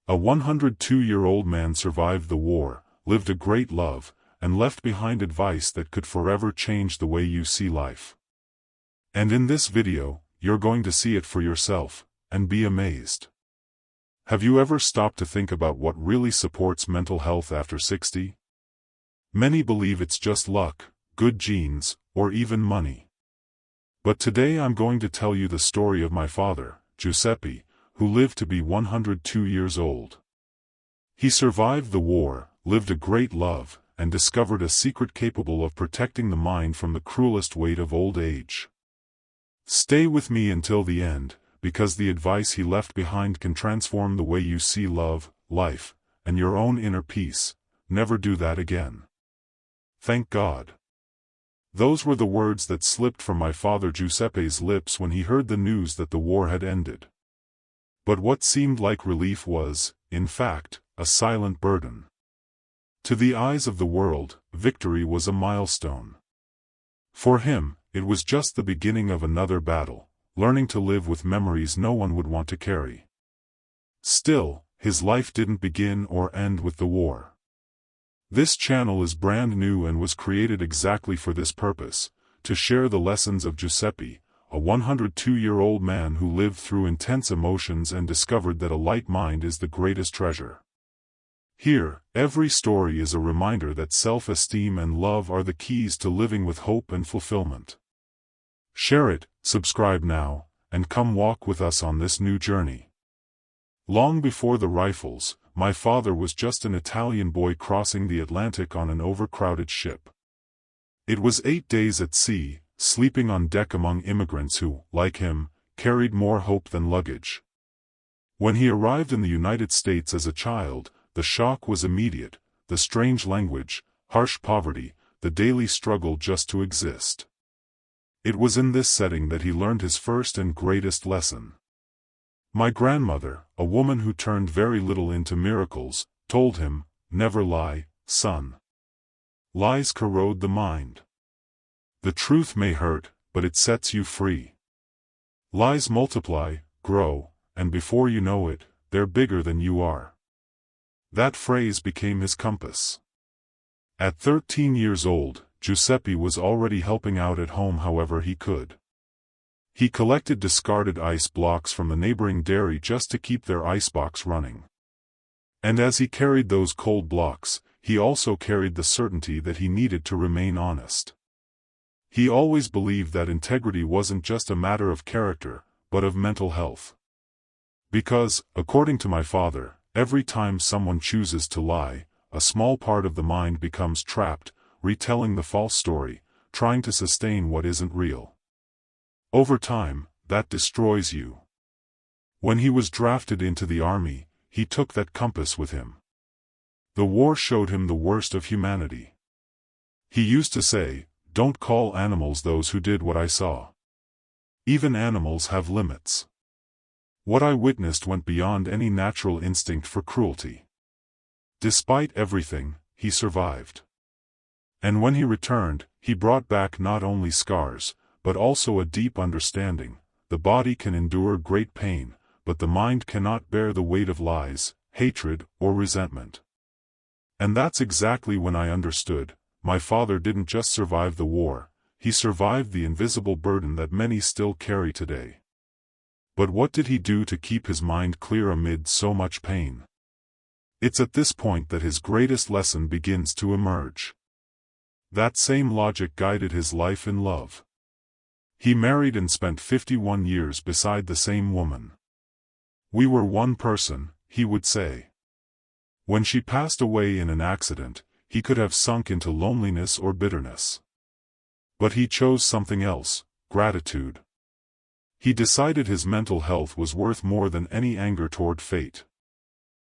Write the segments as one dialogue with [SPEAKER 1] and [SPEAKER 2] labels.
[SPEAKER 1] A 102-year-old man survived the war, lived a great love, and left behind advice that could forever change the way you see life. And in this video, you're going to see it for yourself, and be amazed. Have you ever stopped to think about what really supports mental health after 60? Many believe it's just luck, good genes, or even money. But today I'm going to tell you the story of my father, Giuseppe, who lived to be 102 years old. He survived the war, lived a great love, and discovered a secret capable of protecting the mind from the cruelest weight of old age. Stay with me until the end, because the advice he left behind can transform the way you see love, life, and your own inner peace. Never do that again. Thank God. Those were the words that slipped from my father Giuseppe's lips when he heard the news that the war had ended. But what seemed like relief was, in fact, a silent burden. To the eyes of the world, victory was a milestone. For him, it was just the beginning of another battle, learning to live with memories no one would want to carry. Still, his life didn't begin or end with the war. This channel is brand new and was created exactly for this purpose, to share the lessons of Giuseppe, a 102-year-old man who lived through intense emotions and discovered that a light mind is the greatest treasure. Here, every story is a reminder that self-esteem and love are the keys to living with hope and fulfillment. Share it, subscribe now, and come walk with us on this new journey. Long before the rifles, my father was just an Italian boy crossing the Atlantic on an overcrowded ship. It was 8 days at sea, sleeping on deck among immigrants who, like him, carried more hope than luggage. When he arrived in the United States as a child, the shock was immediate: the strange language, harsh poverty, the daily struggle just to exist. It was in this setting that he learned his first and greatest lesson. My grandmother, a woman who turned very little into miracles, told him, "Never lie, son. Lies corrode the mind. The truth may hurt, but it sets you free. Lies multiply, grow, and before you know it, they're bigger than you are." That phrase became his compass. At 13 years old, Giuseppe was already helping out at home however he could. He collected discarded ice blocks from the neighboring dairy just to keep their icebox running. And as he carried those cold blocks, he also carried the certainty that he needed to remain honest. He always believed that integrity wasn't just a matter of character, but of mental health. Because, according to my father, every time someone chooses to lie, a small part of the mind becomes trapped, retelling the false story, trying to sustain what isn't real. Over time, that destroys you. When he was drafted into the army, he took that compass with him. The war showed him the worst of humanity. He used to say, "Don't call animals those who did what I saw. Even animals have limits." What I witnessed went beyond any natural instinct for cruelty. Despite everything, he survived. And when he returned, he brought back not only scars, but also a deep understanding. The body can endure great pain, but the mind cannot bear the weight of lies, hatred, or resentment. And that's exactly when I understood. My father didn't just survive the war, he survived the invisible burden that many still carry today. But what did he do to keep his mind clear amid so much pain? It's at this point that his greatest lesson begins to emerge. That same logic guided his life in love. He married and spent 51 years beside the same woman. "We were one person," he would say. When she passed away in an accident, he could have sunk into loneliness or bitterness. But he chose something else: gratitude. He decided his mental health was worth more than any anger toward fate.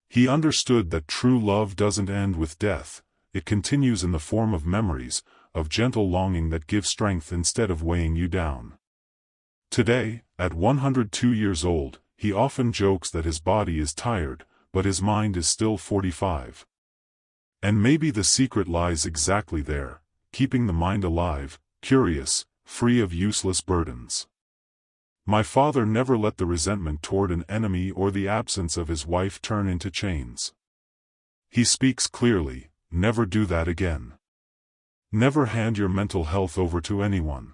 [SPEAKER 1] He understood that true love doesn't end with death, it continues in the form of memories, of gentle longing that give strength instead of weighing you down. Today, at 102 years old, he often jokes that his body is tired, but his mind is still 45. And maybe the secret lies exactly there, keeping the mind alive, curious, free of useless burdens. My father never let the resentment toward an enemy or the absence of his wife turn into chains. He speaks clearly, never do that again. Never hand your mental health over to anyone.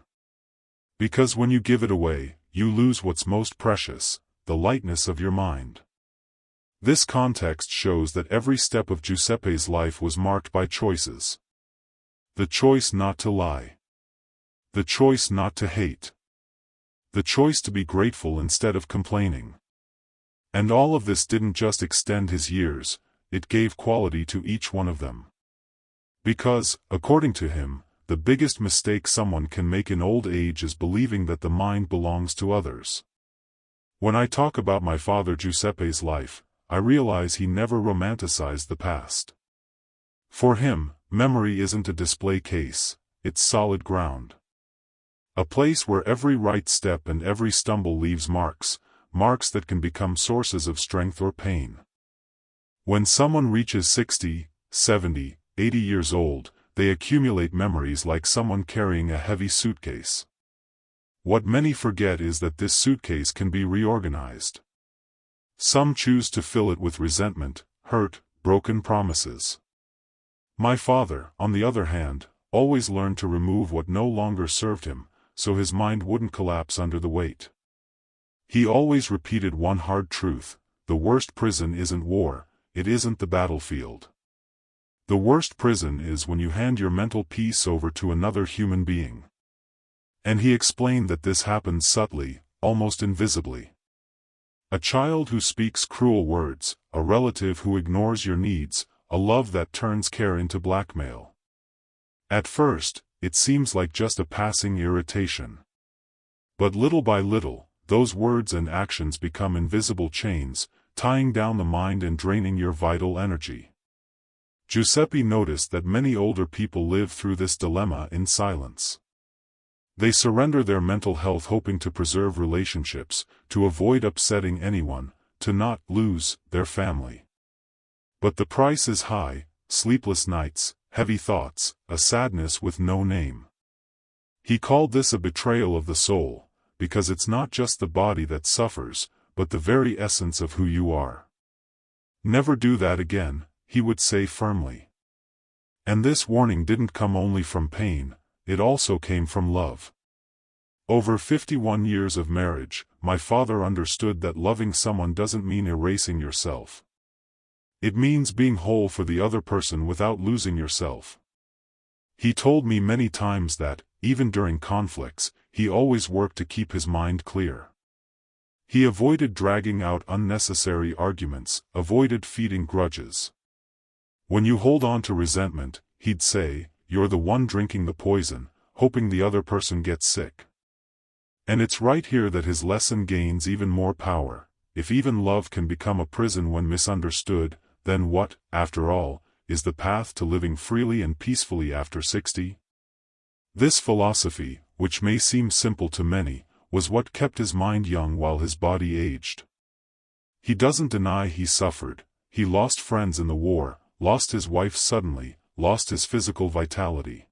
[SPEAKER 1] Because when you give it away, you lose what's most precious, the lightness of your mind. This context shows that every step of Giuseppe's life was marked by choices. The choice not to lie. The choice not to hate. The choice to be grateful instead of complaining. And all of this didn't just extend his years, it gave quality to each one of them. Because, according to him, the biggest mistake someone can make in old age is believing that the mind belongs to others. When I talk about my father Giuseppe's life, I realize he never romanticized the past. For him, memory isn't a display case, it's solid ground. A place where every right step and every stumble leaves marks, marks that can become sources of strength or pain. When someone reaches 60, 70, 80 years old, they accumulate memories like someone carrying a heavy suitcase. What many forget is that this suitcase can be reorganized. Some choose to fill it with resentment, hurt, broken promises. My father, on the other hand, always learned to remove what no longer served him, so his mind wouldn't collapse under the weight. He always repeated one hard truth: the worst prison isn't war, it isn't the battlefield. The worst prison is when you hand your mental peace over to another human being. And he explained that this happens subtly, almost invisibly. A child who speaks cruel words, a relative who ignores your needs, a love that turns care into blackmail. At first, it seems like just a passing irritation. But little by little, those words and actions become invisible chains, tying down the mind and draining your vital energy. Giuseppe noticed that many older people live through this dilemma in silence. They surrender their mental health hoping to preserve relationships, to avoid upsetting anyone, to not lose their family. But the price is high: sleepless nights, heavy thoughts, a sadness with no name. He called this a betrayal of the soul, because it's not just the body that suffers, but the very essence of who you are. Never do that again, he would say firmly. And this warning didn't come only from pain, it also came from love. Over 51 years of marriage, my father understood that loving someone doesn't mean erasing yourself. It means being whole for the other person without losing yourself. He told me many times that, even during conflicts, he always worked to keep his mind clear. He avoided dragging out unnecessary arguments, avoided feeding grudges. When you hold on to resentment, he'd say, you're the one drinking the poison, hoping the other person gets sick. And it's right here that his lesson gains even more power. If even love can become a prison when misunderstood, then what, after all, is the path to living freely and peacefully after 60? This philosophy, which may seem simple to many, was what kept his mind young while his body aged. He doesn't deny he suffered. He lost friends in the war, lost his wife suddenly, lost his physical vitality.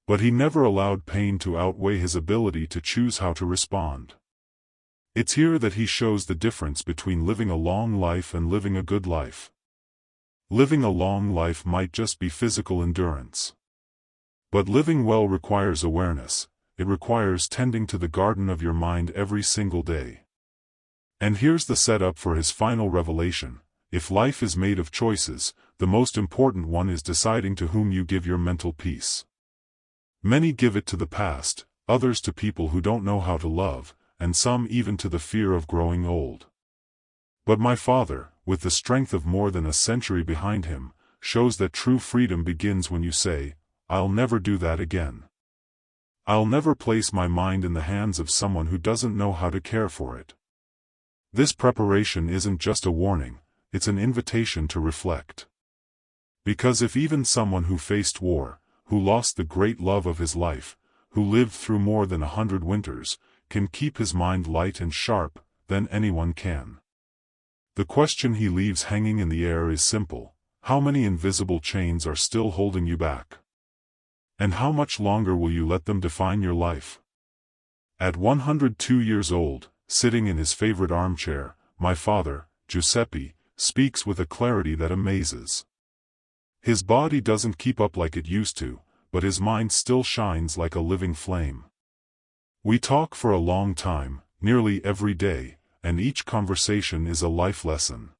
[SPEAKER 1] But he never allowed pain to outweigh his ability to choose how to respond. It's here that he shows the difference between living a long life and living a good life. Living a long life might just be physical endurance. But living well requires awareness, it requires tending to the garden of your mind every single day. And here's the setup for his final revelation: if life is made of choices, the most important one is deciding to whom you give your mental peace. Many give it to the past, others to people who don't know how to love, and some even to the fear of growing old. But my father, with the strength of more than a century behind him, shows that true freedom begins when you say, I'll never do that again. I'll never place my mind in the hands of someone who doesn't know how to care for it. This preparation isn't just a warning, it's an invitation to reflect. Because if even someone who faced war, who lost the great love of his life, who lived through more than 100 winters, can keep his mind light and sharp, then anyone can. The question he leaves hanging in the air is simple: how many invisible chains are still holding you back? And how much longer will you let them define your life? At 102 years old, sitting in his favorite armchair, my father, Giuseppe, speaks with a clarity that amazes. His body doesn't keep up like it used to, but his mind still shines like a living flame. We talk for a long time, nearly every day, and each conversation is a life lesson.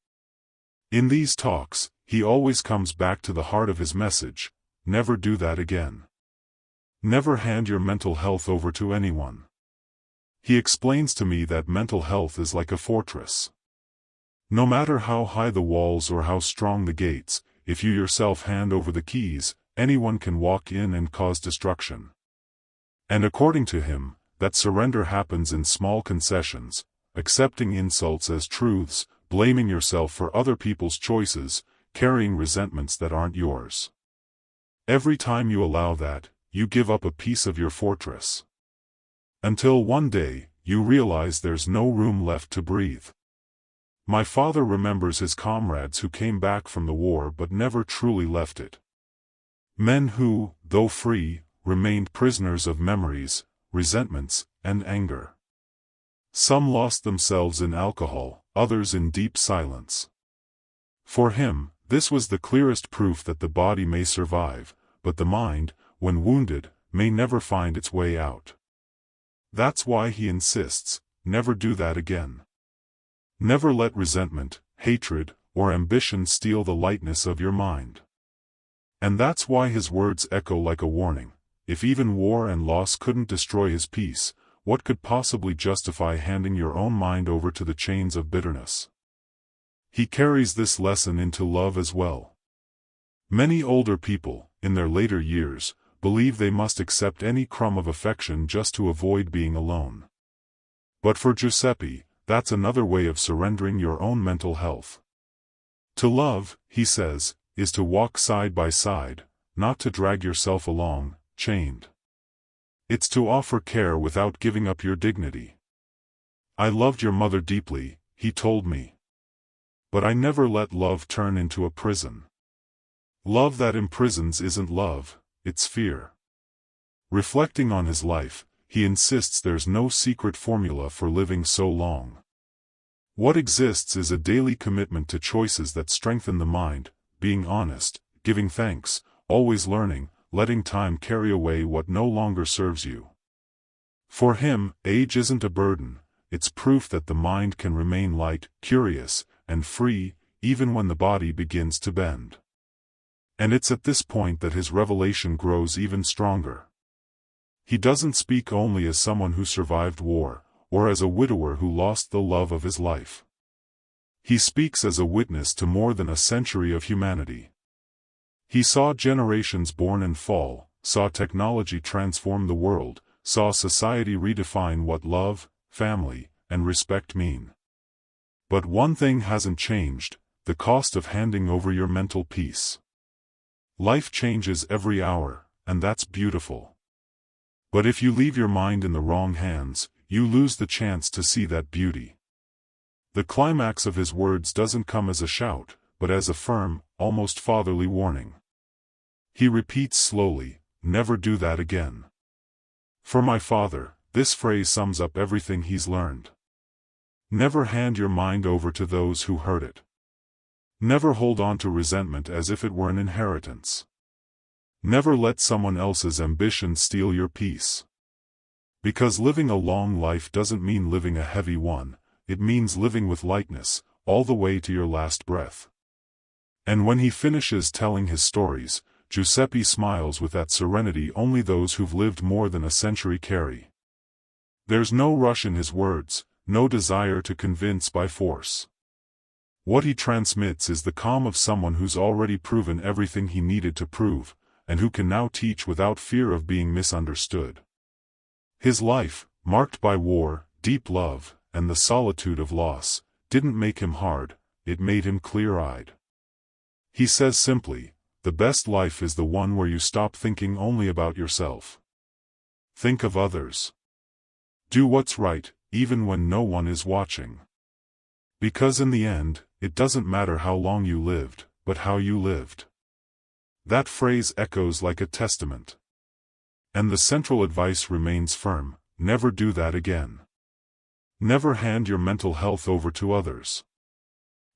[SPEAKER 1] In these talks, he always comes back to the heart of his message: never do that again. Never hand your mental health over to anyone. He explains to me that mental health is like a fortress. No matter how high the walls or how strong the gates, if you yourself hand over the keys, anyone can walk in and cause destruction. And according to him, that surrender happens in small concessions, accepting insults as truths, blaming yourself for other people's choices, carrying resentments that aren't yours. Every time you allow that, you give up a piece of your fortress. Until one day, you realize there's no room left to breathe. My father remembers his comrades who came back from the war but never truly left it. Men who, though free, remained prisoners of memories, resentments, and anger. Some lost themselves in alcohol, others in deep silence. For him, this was the clearest proof that the body may survive, but the mind, when wounded, may never find its way out. That's why he insists, never do that again. Never let resentment, hatred, or ambition steal the lightness of your mind. And that's why his words echo like a warning. If even war and loss couldn't destroy his peace, what could possibly justify handing your own mind over to the chains of bitterness? He carries this lesson into love as well. Many older people, in their later years, believe they must accept any crumb of affection just to avoid being alone. But for Giuseppe, that's another way of surrendering your own mental health. To love, he says, is to walk side by side, not to drag yourself along, chained. It's to offer care without giving up your dignity. I loved your mother deeply, he told me. But I never let love turn into a prison. Love that imprisons isn't love, it's fear. Reflecting on his life, he insists there's no secret formula for living so long. What exists is a daily commitment to choices that strengthen the mind, being honest, giving thanks, always learning, letting time carry away what no longer serves you. For him, age isn't a burden, it's proof that the mind can remain light, curious, and free, even when the body begins to bend. And it's at this point that his revelation grows even stronger. He doesn't speak only as someone who survived war, or as a widower who lost the love of his life. He speaks as a witness to more than a century of humanity. He saw generations born and fall, saw technology transform the world, saw society redefine what love, family, and respect mean. But one thing hasn't changed: the cost of handing over your mental peace. Life changes every hour, and that's beautiful. But if you leave your mind in the wrong hands, you lose the chance to see that beauty. The climax of his words doesn't come as a shout, but as a firm, almost fatherly warning. He repeats slowly, "Never do that again." For my father, this phrase sums up everything he's learned. Never hand your mind over to those who hurt it. Never hold on to resentment as if it were an inheritance. Never let someone else's ambition steal your peace. Because living a long life doesn't mean living a heavy one, it means living with lightness, all the way to your last breath. And when he finishes telling his stories, Giuseppe smiles with that serenity only those who've lived more than a century carry. There's no rush in his words, no desire to convince by force. What he transmits is the calm of someone who's already proven everything he needed to prove, and who can now teach without fear of being misunderstood. His life, marked by war, deep love, and the solitude of loss, didn't make him hard, it made him clear-eyed. He says simply, the best life is the one where you stop thinking only about yourself. Think of others. Do what's right, even when no one is watching. Because in the end, it doesn't matter how long you lived, but how you lived. That phrase echoes like a testament. And the central advice remains firm: never do that again. Never hand your mental health over to others.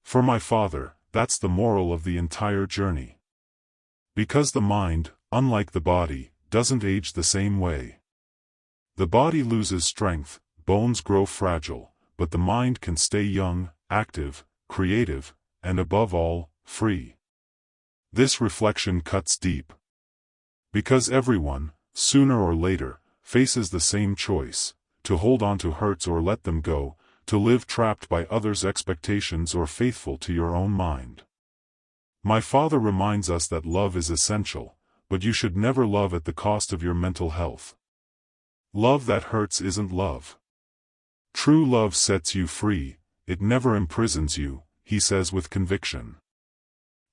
[SPEAKER 1] For my father, that's the moral of the entire journey. Because the mind, unlike the body, doesn't age the same way. The body loses strength, bones grow fragile, but the mind can stay young, active, creative, and above all, free. This reflection cuts deep. Because everyone, sooner or later, faces the same choice, to hold on to hurts or let them go, to live trapped by others' expectations or faithful to your own mind. My father reminds us that love is essential, but you should never love at the cost of your mental health. Love that hurts isn't love. True love sets you free, it never imprisons you, he says with conviction.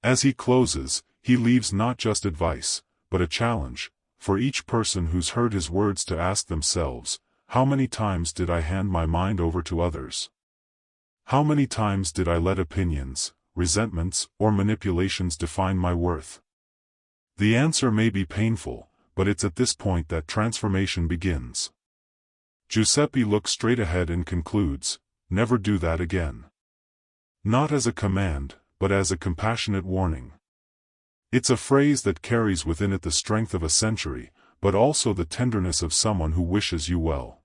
[SPEAKER 1] As he closes, he leaves not just advice, but a challenge, for each person who's heard his words to ask themselves, how many times did I hand my mind over to others? How many times did I let opinions, resentments, or manipulations define my worth? The answer may be painful, but it's at this point that transformation begins. Giuseppe looks straight ahead and concludes, never do that again. Not as a command, but as a compassionate warning. It's a phrase that carries within it the strength of a century, but also the tenderness of someone who wishes you well.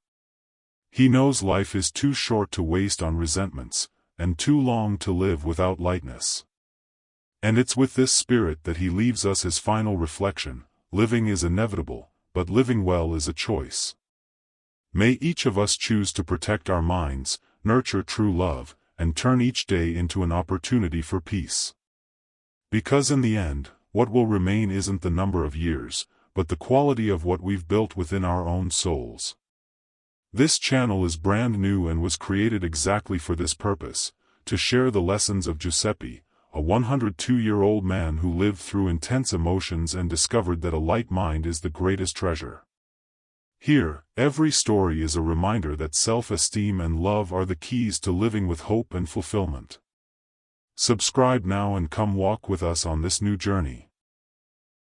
[SPEAKER 1] He knows life is too short to waste on resentments, and too long to live without lightness. And it's with this spirit that he leaves us his final reflection: living is inevitable, but living well is a choice. May each of us choose to protect our minds, nurture true love, and turn each day into an opportunity for peace. Because in the end, what will remain isn't the number of years, but the quality of what we've built within our own souls. This channel is brand new and was created exactly for this purpose, to share the lessons of Giuseppe, a 102-year-old man who lived through intense emotions and discovered that a light mind is the greatest treasure. Here, every story is a reminder that self-esteem and love are the keys to living with hope and fulfillment. Subscribe now and come walk with us on this new journey.